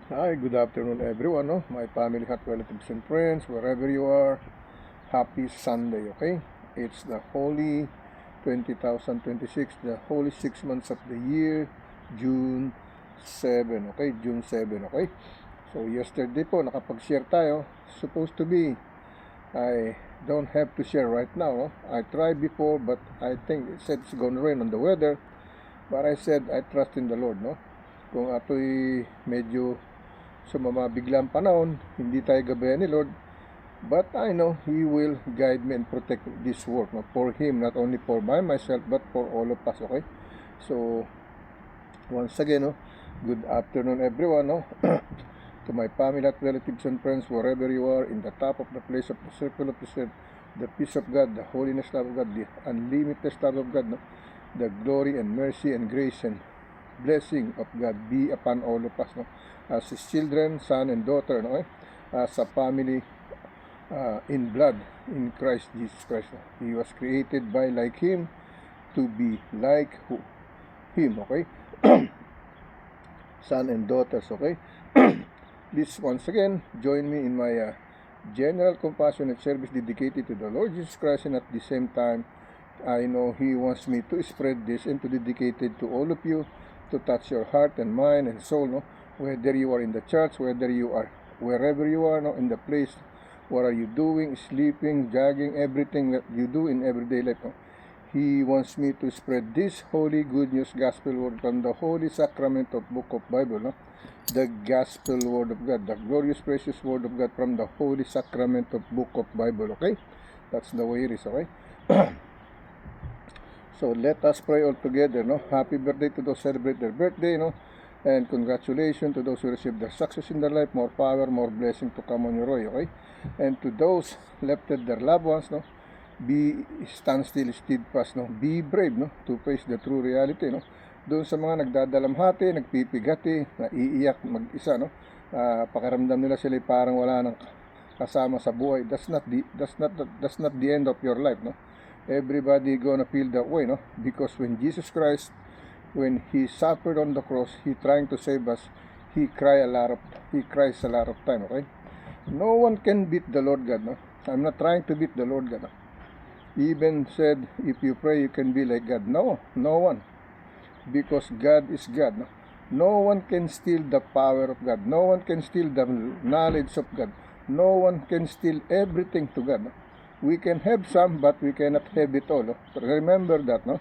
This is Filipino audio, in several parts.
Hi, good afternoon everyone, no? My family, hot relatives and friends, wherever you are. Happy Sunday, okay? It's the holy 2026, the holy 6 months of the year, June 7, okay? June 7, okay? So yesterday po, nakapag-share tayo. Supposed to be, I don't have to share right now, no? I tried before, but I think it said it's gonna rain on the weather. But I said, I trust in the Lord, no? Kung ato'y medyo sa mababiglang panahon, hindi tayo gabayan ni Lord, but I know He will guide me and protect this work, no? For Him, not only for myself, but for all of us, okay? So, once again, no, good afternoon everyone, no? To my family, relatives and friends, wherever you are, in the top of the place of the circle of the earth, the peace of God, the holiness love of God, the unlimited love of God, no? The glory and mercy and grace and blessing of God be upon all of us, no? As His children, son and daughter, no? As a family in blood in Christ Jesus Christ. No? He was created by like Him to be like Him, okay? Son and daughters, okay? Please once again join me in my general compassionate service dedicated to the Lord Jesus Christ, and at the same time I know He wants me to spread this and to dedicate it to all of you, to touch your heart and mind and soul, no? Whether you are in the church, whether you are wherever you are, no? In the place, what are you doing, sleeping, jogging, everything that you do in everyday life, no? He wants me to spread this holy good news gospel word from the holy sacrament of book of Bible, no? The gospel word of God, the glorious precious word of God from the holy sacrament of book of Bible, okay? That's the way it is, okay? So let us pray all together, no? Happy birthday to those celebrate their birthday, no? And congratulations to those who receive their success in their life, more power, more blessing to come on your way, okay? And to those left their loved ones, no? Stand still, steadfast, no? Be brave, no? To face the true reality, no? Doon sa mga nagdadalamhati, nagpipigati, naiiyak mag-isa, no? Pakiramdam nila sila parang wala nang kasama sa buhay. That's not the end of your life, no? Everybody gonna feel that way, no? Because when Jesus Christ, when He suffered on the cross, He trying to save us, He cries a lot of time, okay? No one can beat the Lord God, no? I'm not trying to beat the Lord God, no? He even said, if you pray, you can be like God. No one. Because God is God, no? No one can steal the power of God. No one can steal the knowledge of God. No one can steal everything to God, no? We can have some, but we cannot have it all, no? Remember that, no?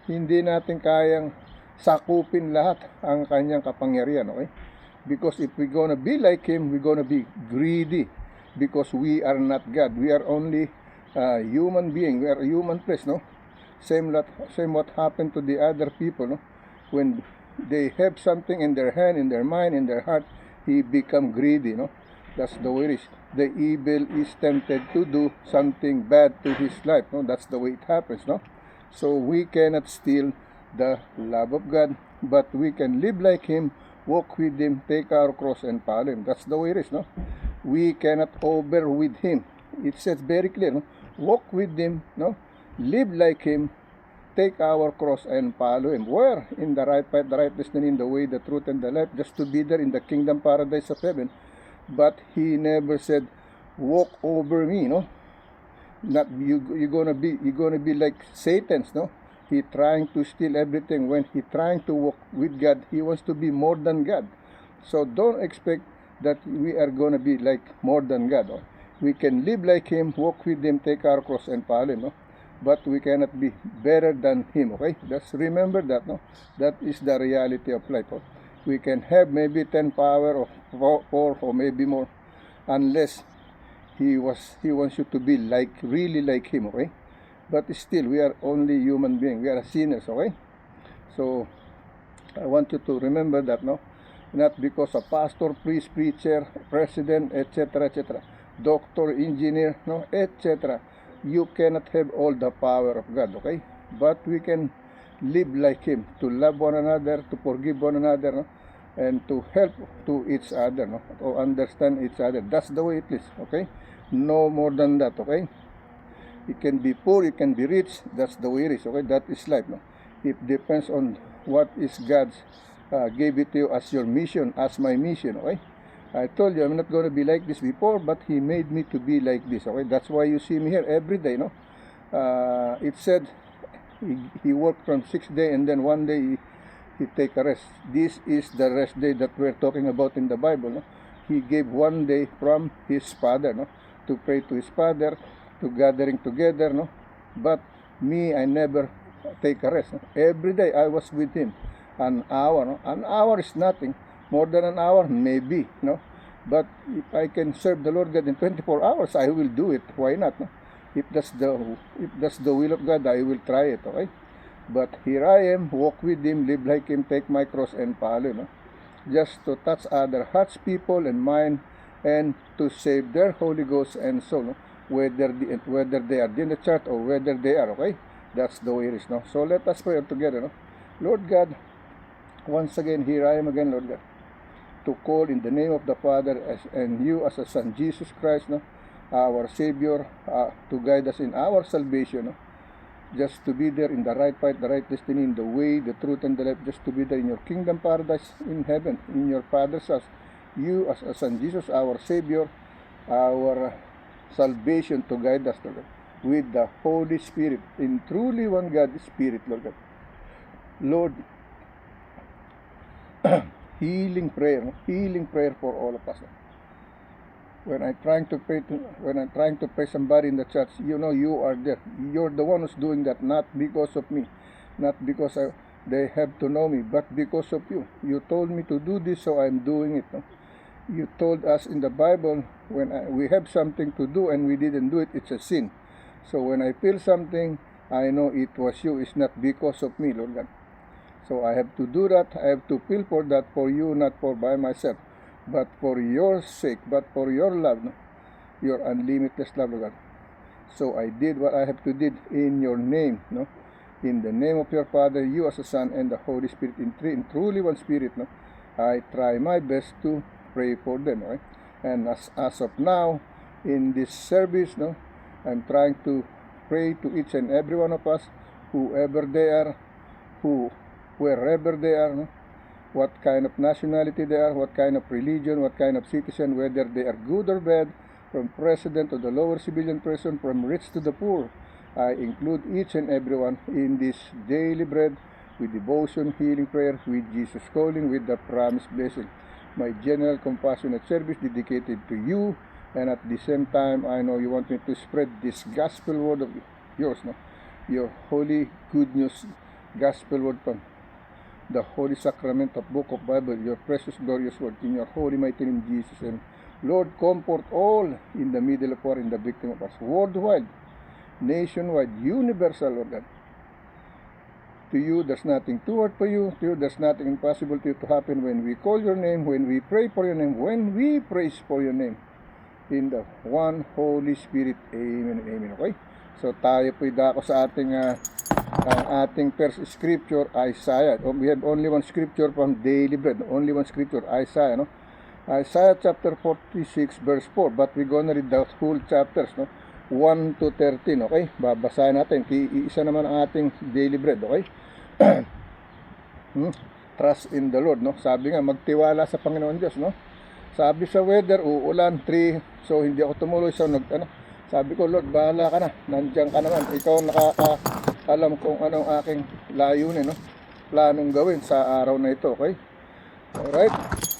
Hindi natin kayang sakupin lahat ang kanyang kapangyarihan, okay? Because if we're gonna be like Him, we're gonna be greedy. Because we are not God. We are only human being. We are human flesh, no? Same what happened to the other people, no? When they have something in their hand, in their mind, in their heart, he become greedy, no? That's the way it is. The evil is tempted to do something bad to his life, no? That's the way it happens, no? So we cannot steal the love of God, but we can live like Him, walk with Him, take our cross and follow Him. That's the way it is, no? We cannot over with Him. It says very clear, no? Walk with Him, no? Live like Him, take our cross and follow Him. Where? In the right path, the right destiny, in the way, the truth, and the life, just to be there in the kingdom paradise of heaven. But He never said, walk over me, no? Not you're gonna be like Satan's, no? He trying to steal everything. When he trying to walk with God, he wants to be more than God. So don't expect that we are gonna be like more than God. No? We can live like Him, walk with Him, take our cross and follow Him, no? But we cannot be better than Him, okay? Just remember that, no? That is the reality of life. Oh? We can have maybe 10 power or 4 or maybe more, unless he wants you to be like, really like Him, okay? But still, we are only human beings. We are sinners, okay? So I want you to remember that, no? Not because a pastor, priest, preacher, president, etc., doctor, engineer, no, etc. You cannot have all the power of God, okay? But we can live like Him, to love one another, to forgive one another, no? And to help to each other, no? To understand each other. That's the way it is, okay? No more than that, okay? You can be poor, you can be rich. That's the way it is, okay? That is life, no? It depends on what is God's gave it to you as your mission, as my mission, okay? I told you I'm not going to be like this before, but He made me to be like this, okay? That's why you see me here every day, no? It said he worked from 6 day and then one day he take a rest. This is the rest day that we're talking about in the Bible, no? He gave one day from His Father, no? To pray to His Father, to gathering together, no? But me, I never take a rest, no? Every day I was with Him. An hour, no? An hour is nothing. More than an hour, maybe, no? But if I can serve the Lord God in 24 hours, I will do it. Why not, no? If that's the will of God, I will try it, okay? But here I am, walk with Him, live like Him, take my cross and follow, no? Just to touch other hearts, people, and mind, and to save their Holy Ghost and soul, no? Whether they are in the church or whether they are, okay? That's the way it is, no? So let us pray together, no? Lord God, once again, here I am again, Lord God, to call in the name of the Father and you as a Son, Jesus Christ, no? Our Savior, to guide us in our salvation, no? Just to be there in the right path, the right destiny, in the way, the truth, and the life, just to be there in your kingdom paradise in heaven, in your Father's house. You as a Son, Jesus, our Savior, our salvation, to guide us, Lord God, with the Holy Spirit, in truly one God Spirit, Lord God. Lord, healing prayer for all of us. When I'm trying to pray somebody in the church, you know you are there. You're the one who's doing that, not because of me, not because they have to know me, but because of you. You told me to do this, so I'm doing it. No? You told us in the Bible, when we have something to do and we didn't do it, it's a sin. So when I feel something, I know it was you. It's not because of me, Lord God. So I have to do that. I have to feel for that, for you, not for by myself, but for your sake, but for your love, no? Your unlimited love, Lord God. So I did what I have to did in your name, no? In the name of your Father, you as a Son, and the Holy Spirit, in truly one Spirit, no? I try my best to pray for them, right? And as of now, in this service, no, I'm trying to pray to each and every one of us, whoever they are, wherever they are, no? What kind of nationality they are, what kind of religion, what kind of citizen, whether they are good or bad, from president to the lower civilian person, from rich to the poor. I include each and everyone in this daily bread with devotion, healing prayer, with Jesus calling, with the promised blessing. My general compassionate service dedicated to you, and at the same time, I know you want me to spread this gospel word of yours, no? Your holy good news gospel word from the Holy Sacrament of Book of Bible, your precious glorious word, in your holy mighty name, Jesus. And Lord, comfort all in the middle of war, in the victim of us, worldwide, nationwide, universal, Lord God. To you, there's nothing too hard for you. To you, there's nothing impossible to you to happen when we call your name, when we pray for your name, when we praise for your name. In the one Holy Spirit. Amen. Amen. Okay? So tayo po'y dako sa ating ang ating first scripture, Isaiah. We have only one scripture from Daily Bread. Only one scripture, Isaiah, no? Isaiah chapter 46 verse 4. But we're gonna read the whole chapters, no? 1 to 13, okay? Babasahin natin. Isa naman ang ating Daily Bread, okay? Trust in the Lord, no? Sabi nga, magtiwala sa Panginoon Diyos, no? Sabi sa weather, uulan, 3. So hindi ako tumuloy sa sabi ko, Lord, bahala ka na. Nandiyan ka naman. Ikaw alam kung anong aking layunin, no? Planong gawin sa araw na ito, okay? Alright.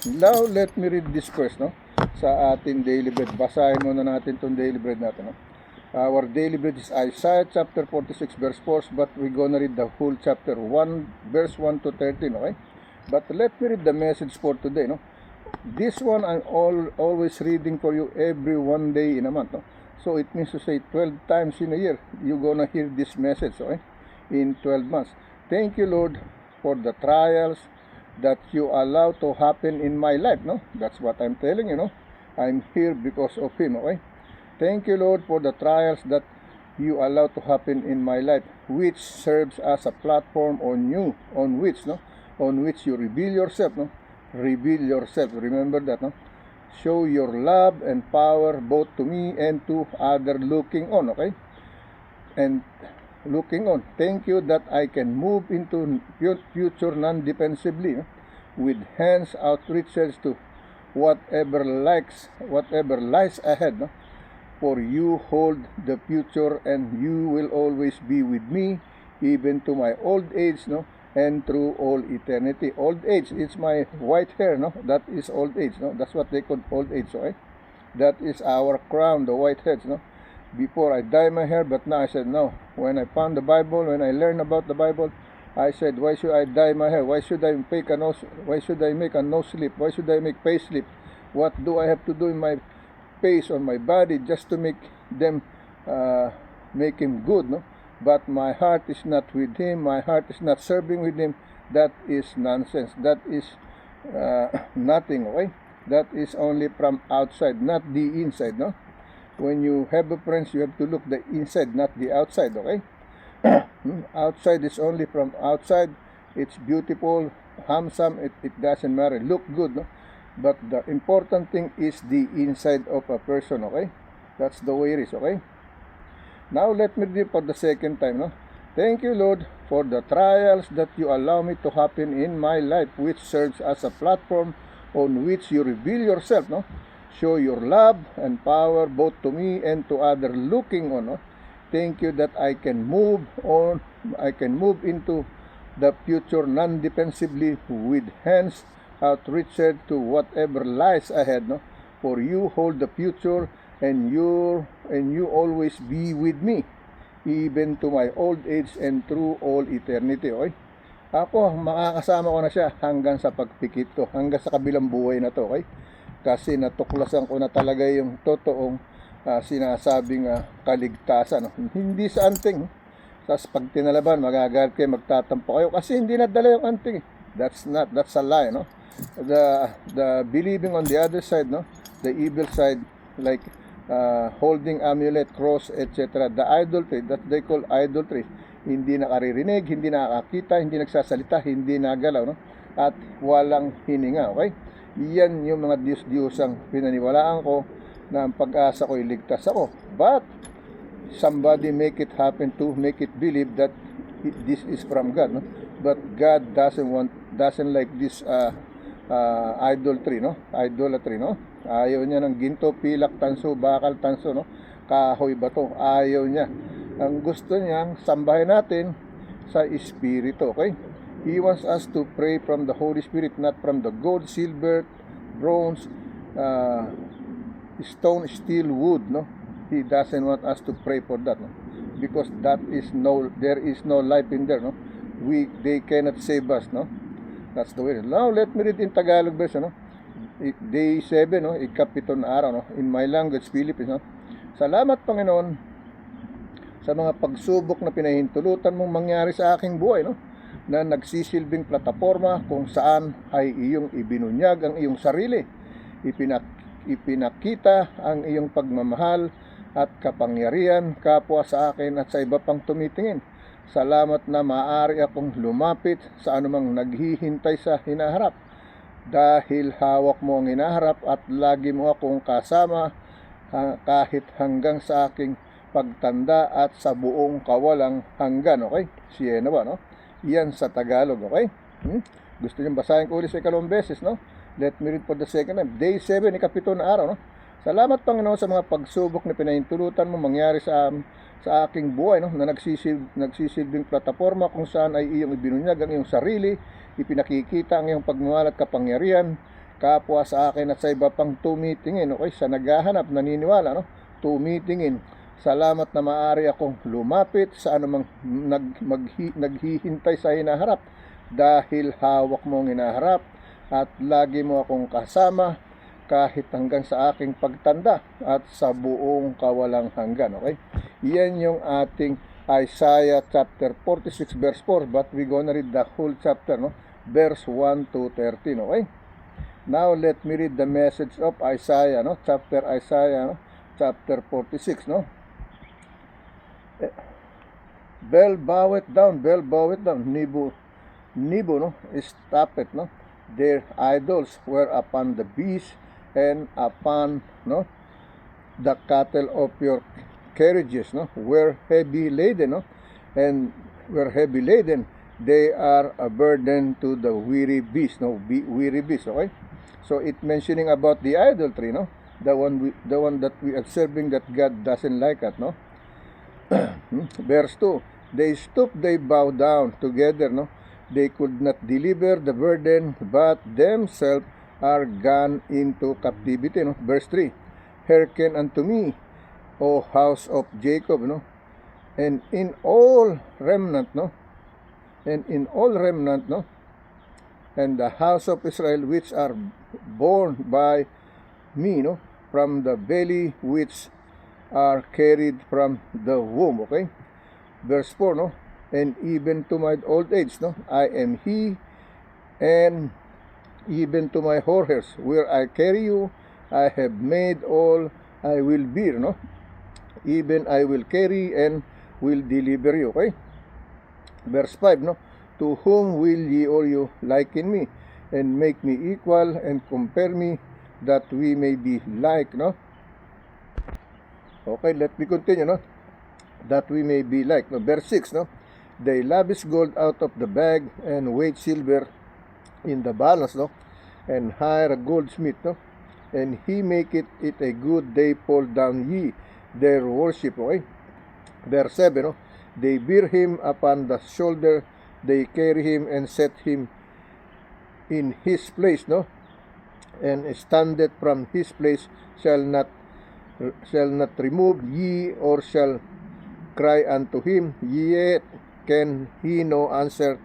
Now, let me read this first, no? Sa ating daily bread. Basahin muna natin itong daily bread natin, no? Our daily bread is Isaiah chapter 46 verse 4, but we're gonna read the whole chapter 1 verse 1 to 13, okay? But let me read the message for today, no? This one I'm always reading for you every one day in a month, no? So it means to say 12 times in a year you're gonna hear this message, okay? In 12 months. Thank you, Lord, for the trials that you allow to happen in my life, no? That's what I'm telling you, no? I'm here because of Him, okay? Thank you, Lord, for the trials that you allow to happen in my life, which serves as a platform on which you reveal yourself, no? Reveal yourself. Remember that, no? Show your love and power both to me and to other looking on, okay? And looking on. Thank you that I can move into future non-defensively, no? with hands outreached to whatever lies ahead, no? For you hold the future, and you will always be with me, even to my old age, no? And through all eternity. Old age, it's my white hair, no? That is old age, no? That's what they call old age, okay? That is our crown, the white heads, no? Before I dye my hair, but now I said no. When I found the Bible, when I learned about the Bible, I said, why should I dye my hair? Why should I make a nose? Why should I make a nose slip? Why should I make face slip? What do I have to do in my face, on my body, just to make them make him good, no? But my heart is not with him. My heart is not serving with him. That is nonsense. That is nothing, okay? That is only from outside, not the inside, no? When you have a friends, you have to look the inside, not the outside, okay? Outside is only from outside. It's beautiful, handsome, it doesn't matter. Look good, no? But the important thing is the inside of a person, okay? That's the way it is, okay? Now let me read for the second time, no? Thank you, Lord, for the trials that you allow me to happen in my life, which serves as a platform on which you reveal yourself, no? Show your love and power both to me and to others looking on, no? Thank you that I can move into the future non-defensively with hands outreached to whatever lies ahead, no? For you hold the future, and you always be with me, even to my old age and through all eternity, okay? Ako, makakasama ko na siya hanggang sa pagpikit ko, hanggang sa kabilang buhay na to, okay? Kasi natuklasan ko na talaga yung totoong sinasabing kaligtasan, no? Hindi sa anting. Tapos pag tinalaban, magagalit kayo, magtatampo kayo kasi hindi nadala yung anting. That's a lie, no? The believing on the other side, no? The evil side, like holding amulet, cross, etc. The idolatry, that they call idolatry. Hindi nakaririnig, hindi nakakita, hindi nagsasalita, hindi nagalaw, no? At walang hininga, okay? Yan yung mga Diyos-Diyosang pinaniwalaan ko na ang pag-asa ko iligtas ako. But somebody make it happen to make it believe that this is from God, no? But God doesn't like this idolatry, no? Ayaw niya ng ginto, pilak, tanso, bakal, tanso, no? Kahoy, bato. Ayaw niya. Ang gusto niya, sambahin natin sa Espiritu, okay? He wants us to pray from the Holy Spirit, not from the gold, silver, bronze, stone, steel, wood, no? He doesn't want us to pray for that, no? Because there is no life in there, no? They cannot save us, no? That's the way. Now, let me read in Tagalog version, no? Day 7, no? Ikapito na araw, no? In my language, Philippines, no? Salamat, Panginoon, sa mga pagsubok na pinahintulutan mong mangyari sa aking buhay, no? Na nagsisilbing plataporma kung saan ay iyong ibinunyag ang iyong sarili. Ipinakita ang iyong pagmamahal at kapangyarihan kapwa sa akin at sa iba pang tumitingin. Salamat na maaari akong lumapit sa anumang naghihintay sa hinaharap. Dahil hawak mo ang hinaharap at lagi mo akong kasama kahit hanggang sa aking pagtanda at sa buong kawalang hanggan, okay? Siya na ba, no? Yan sa Tagalog, okay? Gusto niyo basahin ko ulit sa ikalawang beses, no? Let me read for the second time. Day 7, ikapito na araw, no? Salamat, Panginoon, sa mga pagsubok na pinahintulutan mo mangyari sa aking buhay, no? Na nagsisilbing plataporma kung saan ay iyong ibinunyag ang iyong sarili, ipinakikita ang iyong pagmamahal at kapangyarihan kapwa sa akin at sa iba pang tumitingin, okay? Sa naghahanap, naniniwala, no? Tumitingin. Salamat na maaari akong lumapit sa anumang naghihintay sa hinaharap dahil hawak mo ang hinaharap at lagi mo akong kasama kahit hanggang sa aking pagtanda at sa buong kawalang hanggan, okay? Yan yung ating Isaiah chapter 46 verse 4, but we're gonna read the whole chapter, no? Verse 1 to 13, okay? Now let me read the message of Isaiah, no? Isaiah, no? Chapter 46, no? Bel bow it down, Nebo, no? Stop it, no? Their idols were upon the beasts and upon, no, the cattle of your carriages, no, were heavy laden, no, and they are a burden to the weary beast, no? Weary beast, okay? So it mentioning about the idolatry, no? The one that we are serving that God doesn't like it, no? Verse 2, they stoop, they bow down together, no? They could not deliver the burden, but themselves are gone into captivity, no? Verse 3, hearken unto me, O house of Jacob, no? And in all remnant, no? And in all remnant, no? And the house of Israel, which are born by me, no? From the belly, which are carried from the womb, okay? Verse 4, no? And even to my old age, no? I am he, and even to my horrors, where I carry you, I have made all I will bear, no? Even I will carry and will deliver you, okay? Verse 5, no? To whom will ye or you liken me, and make me equal, and compare me, that we may be like, no? Okay, let me continue, no? That we may be like, no? Verse 6, no? They lavish gold out of the bag, and weigh silver in the balance, no? And hire a goldsmith, no? And he make it a good day fall down ye their worship, okay? Verse 7, no? They bear him upon the shoulder, they carry him and set him in his place, no? And standeth from his place, shall not remove ye, or shall cry unto him, yet can he no answer,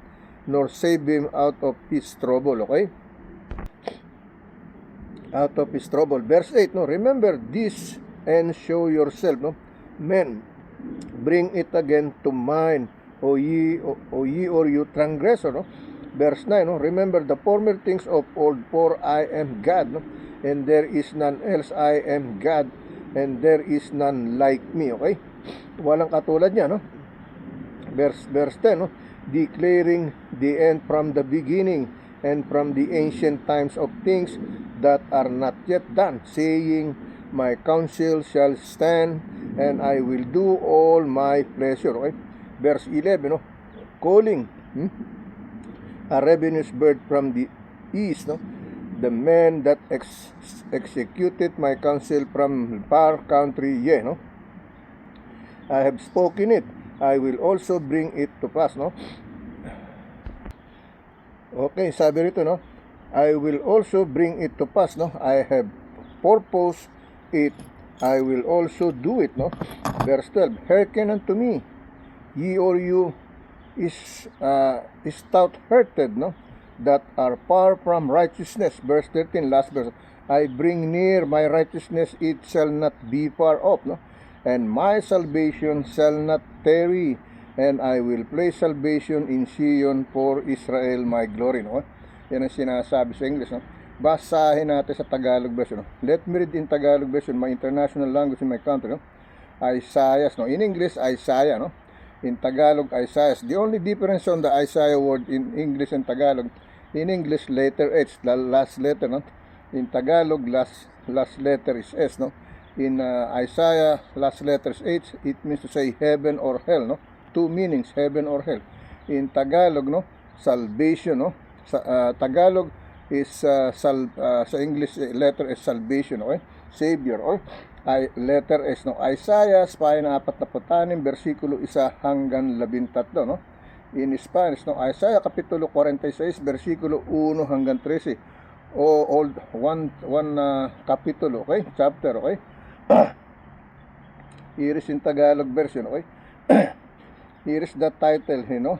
nor save him out of his trouble, okay? Out of his trouble. Verse 8, no? Remember this and show yourself, no? Men, bring it again to mind, O ye or you transgressor, no? Verse 9, no? Remember the former things of old, for I am God, no? And there is none else. I am God, and there is none like me, okay? Walang katulad niya, no? Verse 10, no? Declaring the end from the beginning, and from the ancient times of things that are not yet done, saying, my counsel shall stand, and I will do all my pleasure, okay? Verse 11, no? Calling a ravenous bird from the east, no? The man that executed my counsel from far country, yeah, no? I have spoken it, I will also bring it to pass, no? Okay, sabi rito, no? I will also bring it to pass, no? I have purposed it, I will also do it, no? Verse 12, hearken unto me, ye or you is stout-hearted, no? That are far from righteousness. Verse 13, last verse, I bring near my righteousness, it shall not be far off, no? And my salvation shall not tarry, and I will place salvation in Zion for Israel my glory, no? Yan ang sinasabi sa English, no? Basahin natin sa Tagalog version, no? Let me read in Tagalog version, my international language in my country, no? Isaiah, no? In English, Isaiah, no? In Tagalog, Isaiah. The only difference on the Isaiah word in English and Tagalog, in English, letter H, the last letter, no? In Tagalog, last letter is S, no? In Isaiah, last letter is H, it means to say heaven or hell, no? Two meanings, heaven or hell. In Tagalog, no? Salvation, no? Tagalog is sa English, letter is salvation, okay? Savior, or letter S, no? Isaiah, pahina 46, versikulo 1 hanggang 13, no? In Spanish, no? Isaiah kapitulo 46, versikulo 1 hanggang 13, o old one kapitulo, okay? Chapter, okay? Here is in Tagalog version, okay? Here is the title, you know?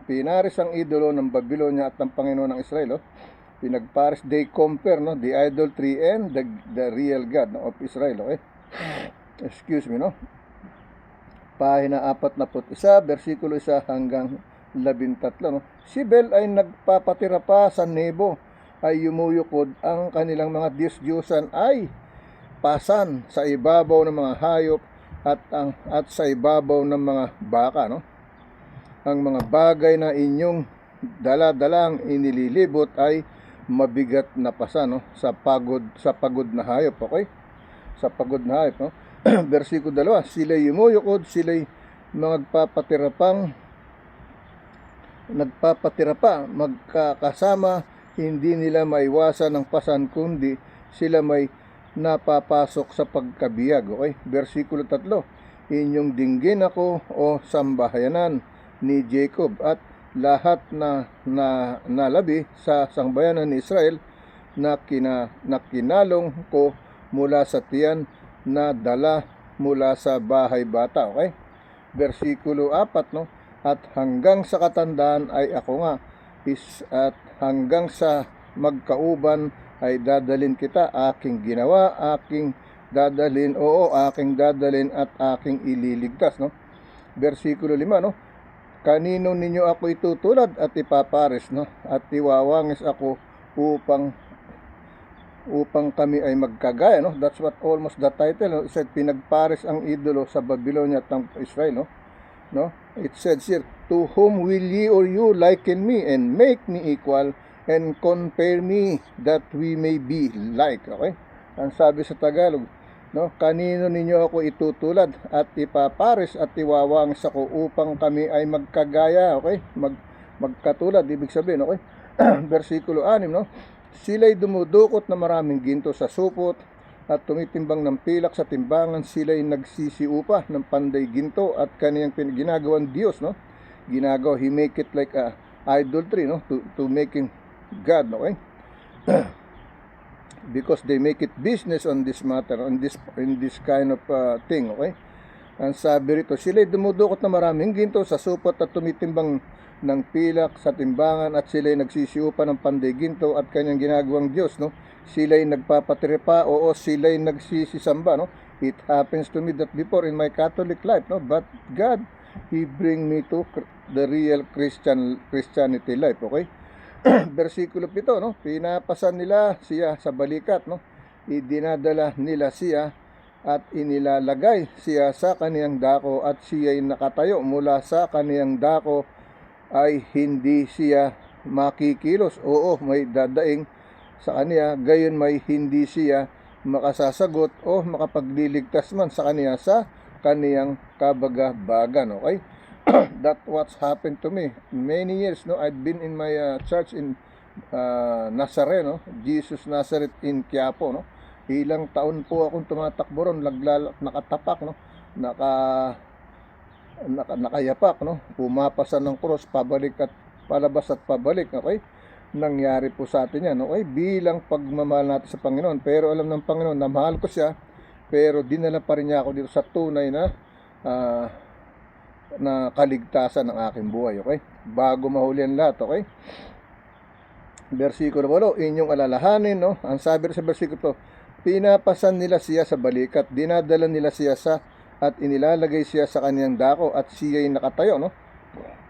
Pinaris ang idolo ng Babylonia at ng Panginoon ng Israel, oh. Pinagparis, they compare, no? The idolatry and the real God, no? Of Israel, okay? Excuse me, no? Pahina 41, versikulo 1 hanggang 13, no? Si Bel ay nagpapatira pa sa Nebo, ay yumuyukod, ang kanilang mga Diyos-Diyosan ay pasan sa ibabaw ng mga hayop at sa ibabaw ng mga baka, no? Ang mga bagay na inyong dala-dalang inililibot ay mabigat na pasan, no? Sa pagod na hayop, okay? Sa pagod na hayop, no? Versikulo 2, sila'y yumuyukod, sila'y magpapatirapang nagpapatira pa, magkakasama, hindi nila maiwasan ng pasan, kundi sila may napapasok sa pagkabiyag. Okay? Versikulo 3, inyong dinggin ako o sambahayanan ni Jacob at lahat na nalabi sa sangbayanan ni Israel na kinalong ko mula sa tiyan na dala mula sa bahay bata. Okay? Versikulo 4, no? At hanggang sa katandaan ay ako nga, at hanggang sa magkauban ay dadalin kita, aking ginawa, aking dadalin, aking dadalin at aking ililigtas, no? Versikulo 5, no? Kanino ninyo ako itutulad at ipapares, no? At iwawangis ako upang kami ay magkagaya, no? That's what almost the title, no? It said, pinagpares ang idolo sa Babylonia at ng Israel, no? It says here, to whom will ye or you liken me and make me equal and compare me that we may be like. Okay? Ang sabi sa Tagalog, no? Kanino ninyo ako itutulad at ipapares at iwawangis ako upang kami ay magkagaya. Okay? Magkatulad, ibig sabihin, okay? Versikulo 6, no? Sila'y dumudukot na maraming ginto sa supot at tumitimbang ng pilak sa timbangan, sila'y nagsisiupa ng panday ginto at kaniyang ginagawan Diyos, no? Ginagawa, he make it like a idolatry, no? To making God, okay? Because they make it business on this matter, in this kind of thing, okay? Ang sabi rito, sila'y dumudukot na maraming ginto sa supot at tumitimbang ng pilak sa timbangan at sila'y nagsisiupa ng panday ginto at kanyang ginagawang Diyos, no? Sila'y nagpapatripa, sila'y nagsisisamba, no? It happens to me that before in my Catholic life, no? But God, He bring me to the real Christianity life, okay? Versikulo 7, no? Pinapasan nila siya sa balikat, no? Idinadala nila siya at inilalagay siya sa kaniyang dako at siya'y nakatayo mula sa kaniyang dako ay hindi siya makikilos. May dadaing sa kaniya, gayon may hindi siya makasasagot o makapagliligtas man sa kaniya sa kaniyang kabagabagan. Okay? That what's happened to me many years, no? I've been in my church in Nazareno, Jesus Nazareth in Quiapo, no? Ilang taon po akong tumatakbo ron, nakatapak, no? Nakayapak, no? Pumapasan ng cross, pabalik at palabas at pabalik. Okay? Nangyari po sa atin yan, okay? Bilang pagmamahal natin sa Panginoon. Pero alam ng Panginoon na mahal ko siya, pero dinala pa rin niya ako dito sa tunay na kaligtasan ng aking buhay. Okay? Bago mahuli ang lahat. Okay? Versikulo 8, inyong alalahanin, no? Ang sabi sa versikulo 2, pinapasan nila siya sa balikat, dinadala nila siya at inilalagay siya sa kaniyang dako at siya'y nakatayo, no?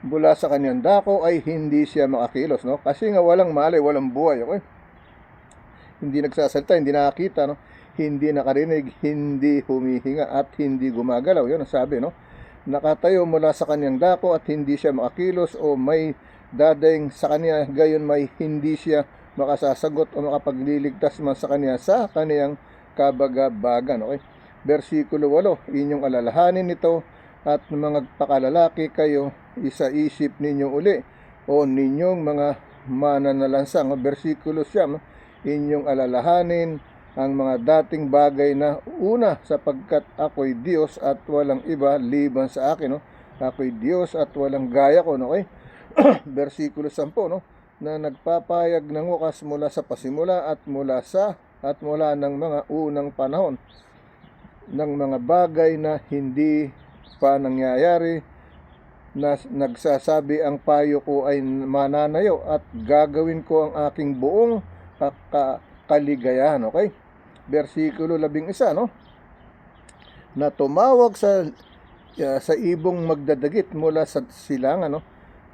Mula sa kaniyang dako ay hindi siya makakilos, no? Kasi nga walang malay, walang buhay, okay? Hindi nagsasalita, hindi nakakita, no? Hindi nakarinig, hindi humihinga at hindi gumagalaw. Yun ang sabi, no? Nakatayo mula sa kaniyang dako at hindi siya makakilos o may dadaing sa kaniya, gayon may hindi siya makasasagot o makapagliligtas man sa kaniya sa kaniyang kabagabagan, okay? Versikulo 8, inyong alalahanin nito at mga pakalalaki kayo, isa-isip ninyo uli o ninyong mga mananalansang. Versikulo 9, inyong alalahanin ang mga dating bagay na una, sapagkat ako'y Diyos at walang iba liban sa akin, no? Ako'y Diyos at walang gaya ko, no? Okay? Versikulo 10, no? Na nagpapayag ng wakas mula sa pasimula at mula ng mga unang panahon ng mga bagay na hindi pa nangyayari, na nagsasabi ang payo ko ay mananayo at gagawin ko ang aking buong kaligayahan. Okay? Versikulo 11, no? Na tumawag sa ibong magdadagit mula sa silangan, no?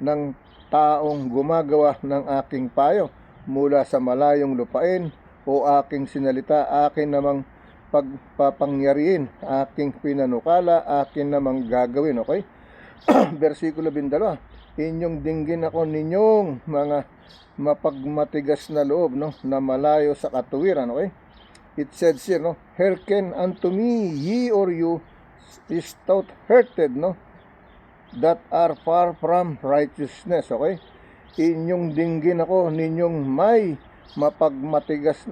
Ng taong gumagawa ng aking payo mula sa malayong lupain o aking sinalita, akin namang pagpapangyarihin, aking pinanukala, akin namang gagawin. Okay? Versikulo 12, inyong dinggin ako ninyong mga mapagmatigas na loob, no? Na malayo sa katuwiran. Okay? It says here, no? Hearken unto me, ye or you stout-hearted, no? that are far from righteousness. Okay? Inyong dinggin ako, ninyong may mapagmamatigas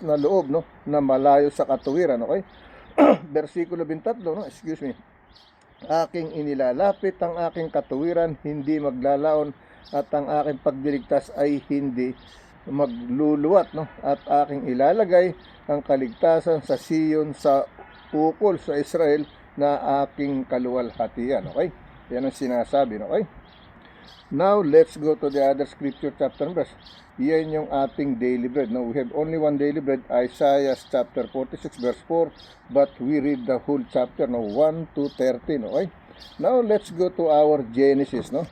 na loob, no, na malayo sa katuwiran. Okay? Versikulo 23, no? Excuse me. Aking inilalapit ang aking katuwiran, hindi maglalaon, at ang aking pagdiligtas ay hindi magluluwat, no? At aking ilalagay ang kaligtasan sa Siyon, sa ukol sa Israel, na aking kaluwalhatian. Okay? Yan ang sinasabi, no? Okay? Now, let's go to the other scripture chapter and verse. Yan yung ating daily bread. No? We have only one daily bread, Isaiah chapter 46 verse 4, but we read the whole chapter, no? 1 to 13. Okay? Now, let's go to our Genesis. No?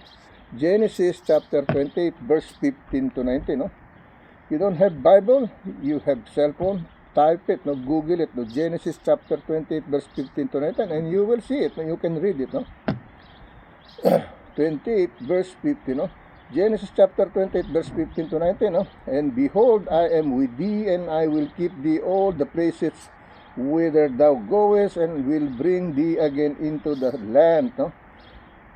Genesis chapter 28 verse 15 to 19. No? You don't have Bible, you have cell phone, type it, no? Google it, no? Genesis chapter 28 verse 15 to 19, and you will see it, no? You can read it. No? 28 verse 15, no? Genesis chapter 28 verse 15 to 19, no? And behold, I am with thee, and I will keep thee all the places whither thou goest, and will bring thee again into the land, no?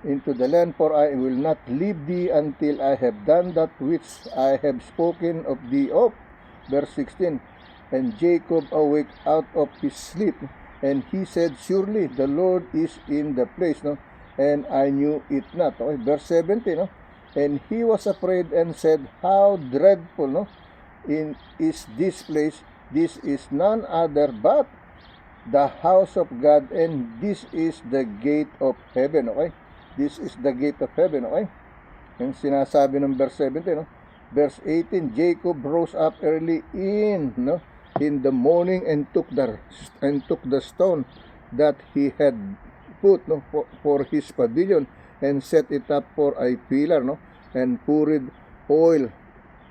Into the land, for I will not leave thee until I have done that which I have spoken of thee of. Verse 16, and Jacob awake out of his sleep, and he said, surely the Lord is in the place, no? And I knew it not. Okay, verse 17, no? And he was afraid and said, how dreadful, no, is this place? This is none other but the house of God, and this is the gate of heaven. Okay? This is the gate of heaven. Okay? Yung sinasabi ng verse 17, no? Verse 18, Jacob rose up early in the morning, and took the stone that he had put, no, for his pavilion, and set it up for a pillar, no, and poured oil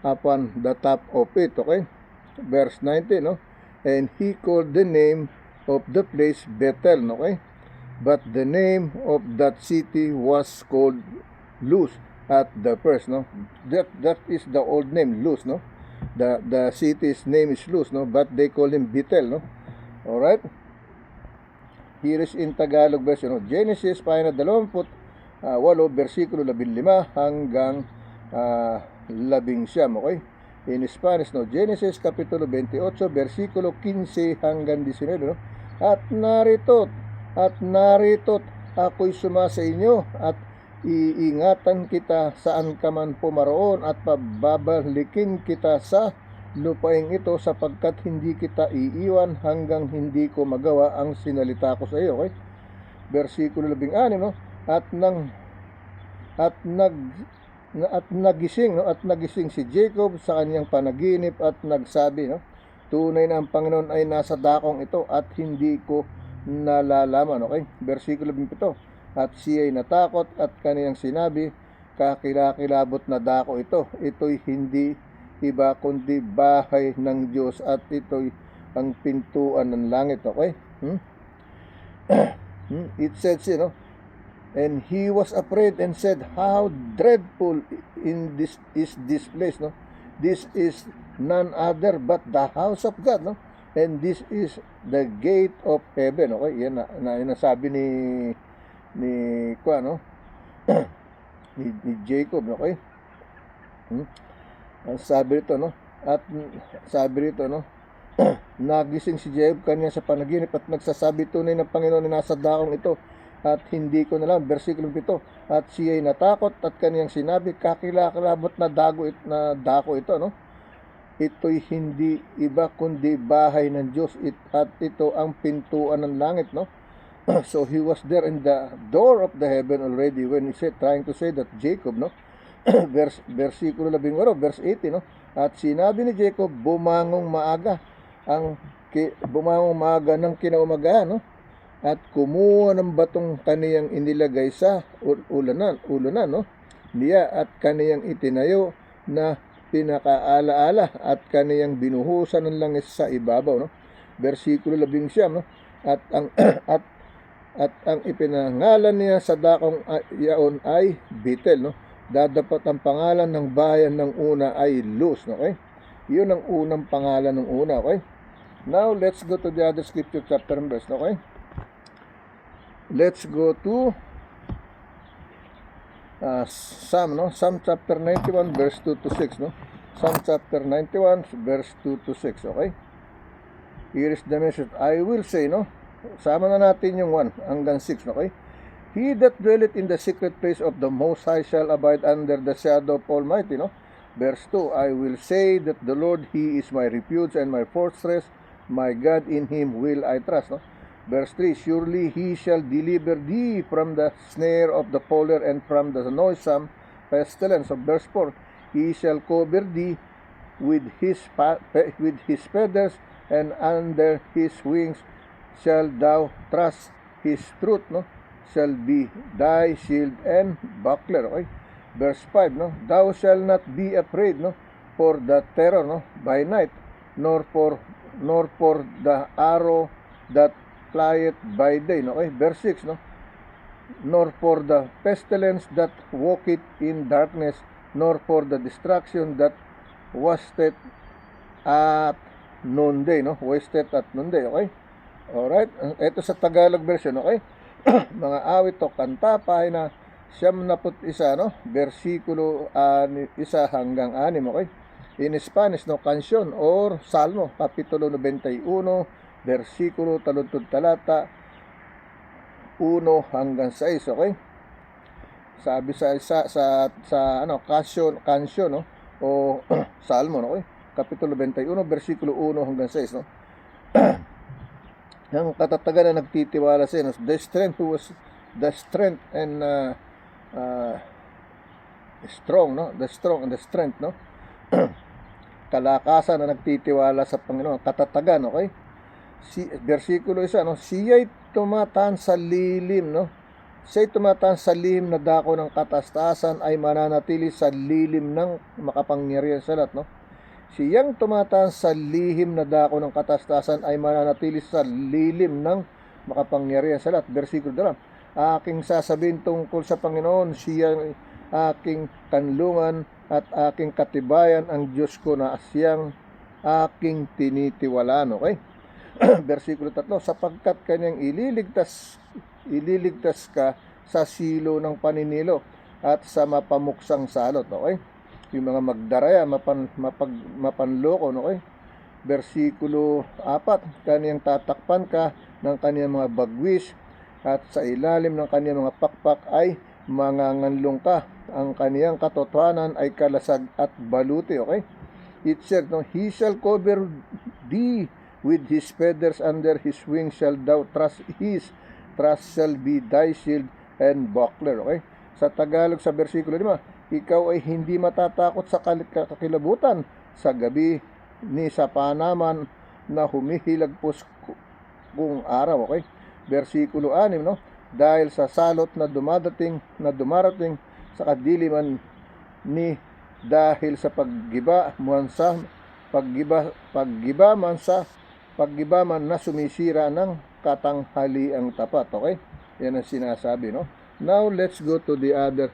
upon the top of it. Okay? Verse 19, no, and he called the name of the place Bethel. Okay? But the name of that city was called Luz at the first. No, that is the old name, Luz. No, the city's name is Luz. No, but they call him Bethel. No, all right. Here is in Tagalog version, no? Genesis 28, versikulo 15 hanggang 19. Okay? In Spanish, no? Genesis kapitulo 28, versikulo 15 hanggang 19. No? At narito, ako'y sumasa inyo, at iingatan kita saan ka man pumaroon, at pababalikin kita sa lupaing ito, sapagkat hindi kita iiwan hanggang hindi ko magawa ang sinalita ko sa iyo. Okay? Versikulo 16, no? At nagising si Jacob sa kanyang panaginip, at nagsabi, no? Tunay na ang Panginoon ay nasa dakong ito, at hindi ko nalalaman. Okay? Versikulo 17, at siya'y natakot, at kaniyang sinabi, kakilakilabot na dako ito. Ito'y hindi iba kundi bahay ng Diyos, at ito'y ang pintuan ng langit. Okay? It says, you know, and he was afraid and said, how dreadful is this place, no? This is none other but the house of God, no? And this is the gate of heaven. Okay? Yan na nasabi ni Jacob. Okay? Ang sabi rito, no? At sabi rito, no? Nagising si Jacob kanya sa panaginip, at nagsasabi, tunay ng Panginoon na nasa dakong ito, at hindi ko na lang. Versikulo 7, at siya'y natakot, at kaniyang sinabi, kakilakilabot na dako ito, no? Ito'y hindi iba kundi bahay ng Diyos, at ito ang pintuan ng langit, no? So he was there in the door of the heaven already when he said, trying to say that Jacob, no? Versikulo 18, verse 18, no? At sinabi ni Jacob, bumangong maaga ng kinaumagahan, no? At kumuha ng batong kaniyang inilagay sa ulanan, no? Niya, at kaniyang itinayo na pinakaalaala, at kaniyang binuhusan ng langis sa ibabaw, no? Versikulo 19, no? At ang ipinangalan niya sa dakong yaon ay Bethel, no? Dadapat ang pangalan ng bayan ng una ay Luz. Okay? Yun ang unang pangalan ng una. Okay? Now, let's go to the other scripture chapter and verse. Okay? let's go to Psalm, no? Psalm chapter 91 verse 2 to 6, no? Psalm chapter 91 verse 2 to 6, okay? Here is the message. I will say, no? Sama na natin yung 1 hanggang 6, okay? He that dwelleth in the secret place of the Most High shall abide under the shadow of Almighty, no? Verse 2, I will say that the Lord, He is my refuge and my fortress, my God, in Him will I trust, no? Verse 3, surely He shall deliver thee from the snare of the fowler and from the noisome pestilence. Of verse 4, He shall cover thee with His feathers, and under His wings shall thou trust. His truth, no, shall be thy shield and buckler, okay? Verse 5, no, thou shalt not be afraid, no, for the terror, no, by night, nor for the arrow that flieth by day, no, okay? Verse 6, no, nor for the pestilence that walketh in darkness, nor for the destruction that wasteth at noonday, no, wasted at noonday, okay? Alright, ito sa Tagalog version, okay? Mga awit o kanta, pahina 71, no? Versikulo 1 hanggang 6, okay? In Spanish, no, canción or salmo, kapitulo 91, versikulo taludtod talata 1 hanggang 6, okay? Sabi sa ano, canción, no, o salmo, no, okay? Kapitulo 21, versikulo 1 hanggang 6, no? Ang katatagan na nagtitiwala sa no? The strength and strong, no? The strong and the strength, no? Kalakasan na nagtitiwala sa Panginoon, katatagan, okay? Versikulo 1, no? Siya'y tumataan sa lilim, no? Siya'y tumataan sa lihim na dako ng katastasan, ay mananatili sa lilim ng makapangyarihan sa lahat, no? Siyang tumataan sa lihim na dako ng katastasan ay mananatili sa lilim ng makapangyarihan sa lahat. Versikulo 2, aking sasabihin tungkol sa Panginoon, siya aking kanlungan at aking katibayan, ang Diyos ko na siyang aking tinitiwalaan, okay? Versikulo 3, sapagkat kanyang ililigtas ka sa silo ng paninilo at sa mapamuksang salot, okay? Yung mga magdaraya, mapanloko, okay? Versikulo 4, kaniyang tatakpan ka ng kaniyang mga bagwis, at sa ilalim ng kaniyang mga pakpak ay manganganlong ka. Ang kaniyang katotohanan ay kalasag at baluti, okay? It said, no, He shall cover thee with His feathers, under His wings shall thou trust. His trust shall be thy shield and buckler, okay? Sa Tagalog, sa versikulo 5, ikaw ay hindi matatakot sa kakilabutan sa gabi, ni sa panaman na humihilagpos kung araw, okay? Versikulo 6, no? Dahil sa salot na dumarating sa kadiliman, ni dahil sa paggiba man na sumisira ng katanghaliang tapat, okay? Yan ang sinasabi, no? Now let's go to the other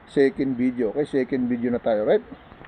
second video, okay? Second video na tayo, right?